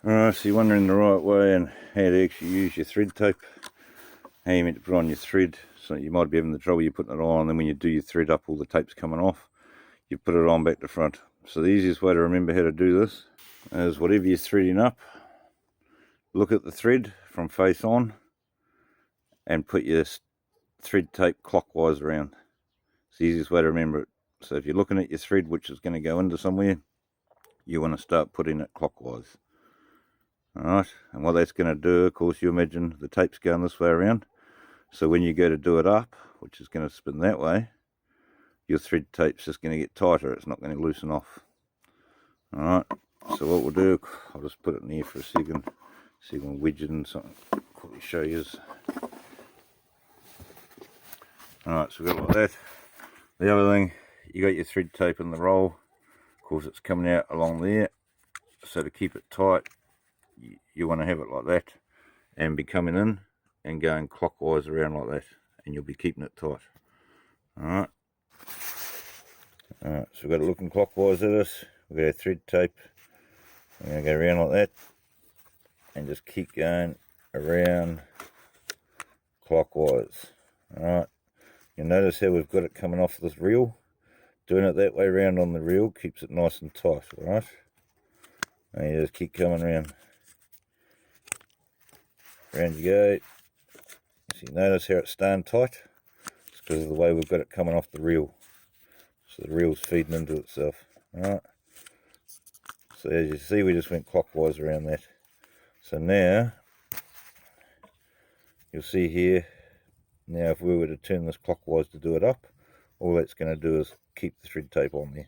Alright, so you're wondering the right way and how to actually use your thread tape, how you meant to put on your thread. So you might be having the trouble you're putting it on, and then when you do your thread up, all the tape's coming off. You put it on back to front. So the easiest way to remember how to do this is whatever you're threading up, look at the thread from face on and put your thread tape clockwise around. It's the easiest way to remember it. So if you're looking at your thread which is going to go into somewhere, you want to start putting it clockwise. Alright, and what that's going to do, of course, you imagine the tape's going this way around. So when you go to do it up, which is going to spin that way, your thread tape's just going to get tighter. It's not going to loosen off. Alright, so what we'll do, I'll just put it in here for a second, so you can wedge it in something. Quickly show you. Alright, so we've got it like that. The other thing, you got your thread tape in the roll. Of course, it's coming out along there. So to keep it tight, you want to have it like that and be coming in and going clockwise around like that, and you'll be keeping it tight. Alright, so we've got it looking clockwise at us. We've got our thread tape. We're going to go around like that and just keep going around clockwise. Alright, you'll notice how we've got it coming off this reel. Doing it that way around on the reel keeps it nice and tight. Alright, and you just keep coming around. Around you go. So you notice how it's staying tight? It's because of the way we've got it coming off the reel. So the reel's feeding into itself. Alright. So as you see, we just went clockwise around that. So now, you'll see here, now if we were to turn this clockwise to do it up, all that's going to do is keep the thread tape on there.